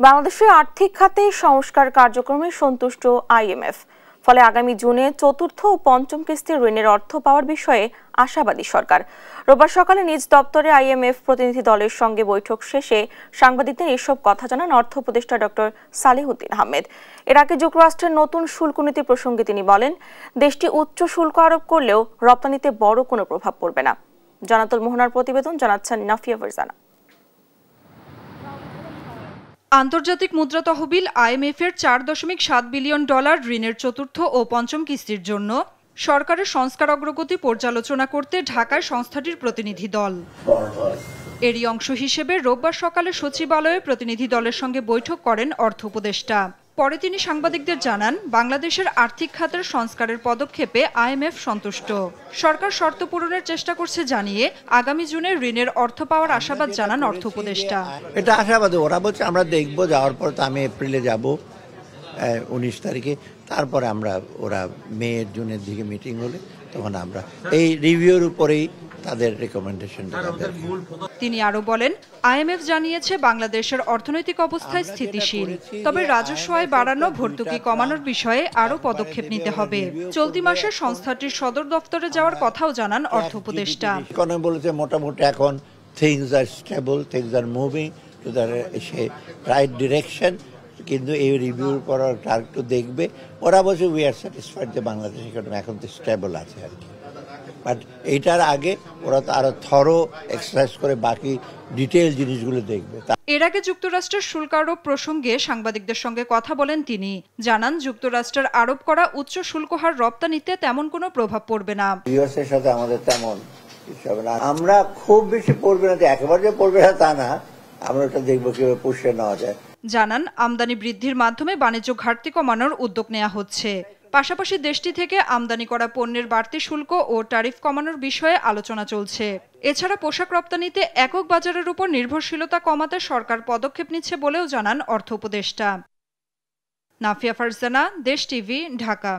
বাংলাদেশের আর্থিক খাতে সংস্কার কার্যক্রমে সন্তুষ্ট আইএমএফ। ফলে আগামী জুনে চতুর্থ ও পঞ্চম কিস্তির ঋণের অর্থ পাওয়ার বিষয়ে আশাবাদী সরকার। রোববার সকালে নিজ দপ্তরে আইএমএফ প্রতিনিধি দলের সঙ্গে বৈঠক শেষে সাংবাদিকদের এসব কথা জানান অর্থ উপদেষ্টা ডক্টর সালেহুদ্দিন আহমেদ। এর আগে যুক্তরাষ্ট্রের নতুন শুল্ক নীতি প্রসঙ্গে তিনি বলেন, দেশটি উচ্চ শুল্ক আরোপ করলেও রপ্তানিতে বড় কোনো প্রভাব পড়বে না। জানাতুল মোহনার প্রতিবেদন, জানাচ্ছেন নাফিয়া ফারজানা। আন্তর্জাতিক মুদ্রা তহবিল আইএমএফ-এর $4.7 বিলিয়ন ঋণের চতুর্থ ও পঞ্চম কিস্তির জন্য সরকারের সংস্কার অগ্রগতি পর্যালোচনা করতে ঢাকায় সংস্থাটির প্রতিনিধি দল। এরই অংশ হিসেবে রোববার সকালে সচিবালয়ে প্রতিনিধি দলের সঙ্গে বৈঠক করেন অর্থ উপদেষ্টা। পরে তিনি সাংবাদিকদের জানান, বাংলাদেশের আর্থিক খাতের সংস্কারের পদক্ষেপে আইএমএফ সন্তুষ্ট। সরকার শর্ত পূরণের চেষ্টা করছে জানিয়ে আগামী জুনে ঋণের অর্থ পাওয়ার আশাবাদ জানান অর্থ উপদেষ্টা। এটা আশাবাদী, ওরা বলছে আমরা দেখবো, যাওয়ার পর তো আমি এপ্রিলে যাব 19 তারিখে, তারপরে আমরা ওরা মে জুনের দিকে মিটিং হলে তখন আমরা এই রিভিউর উপরেই তাদের রেকমেন্ডেশন। তিনি আরো বলেন, আইএমএফ জানিয়েছে বাংলাদেশের অর্থনৈতিক অবস্থা স্থিতিশীল, তবে রাজস্ব আয় বাড়ানো, ভর্তুকি কমানোর বিষয়ে আরো পদক্ষেপ নিতে হবে। চলতি মাসে সংস্থাটির সদর দপ্তরে যাওয়ার কথাও জানান অর্থ উপদেষ্টা। ইকোনমি বলেছে মোটামুটি এখন things are stable, things are moving to the right direction, কিন্তু এই রিভিউর পর একটু দেখবে। ওরা বলছে উই আর স্যাটিসফাইড যে বাংলাদেশ ইকোনমি এখন তো স্টেবল আছে আর কি। বাট এইটার আগে ওরা তো আরো থরো এক্সারসাইজ করে বাকি ডিটেইল জিনিসগুলো দেখবে। এর আগে যুক্তরাষ্ট্রের শুল্ক আরোপ প্রসঙ্গে সাংবাদিকদের সঙ্গে কথা বলেন তিনি। জানান, যুক্তরাষ্ট্রের আরোপ করা উচ্চ শুল্ক হার রপ্তানিতে তেমন কোনো প্রভাব পড়বে না। ইউএস এর সাথে আমাদের তেমন কিছু হবে না। আমরা খুব বেশি পড়বে না, একেবারে যে পড়বে না তা না, আমরা ওটা দেখবো কিভাবে পুষিয়ে নেওয়া যায়। জানান, আমদানি বৃদ্ধির মাধ্যমে বাণিজ্য ঘাটতি কমানোর উদ্যোগ নেওয়া হচ্ছে। পাশাপাশি দেশটি থেকে আমদানি করা পণ্যের বাড়তি শুল্ক ও ট্যারিফ কমানোর বিষয়ে আলোচনা চলছে। এছাড়া পোশাক রপ্তানিতে একক বাজারের উপর নির্ভরশীলতা কমাতে সরকার পদক্ষেপ নিচ্ছে বলেও জানান অর্থ উপদেষ্টা। নাফিয়া ফারজানা, দেশ টিভি, ঢাকা।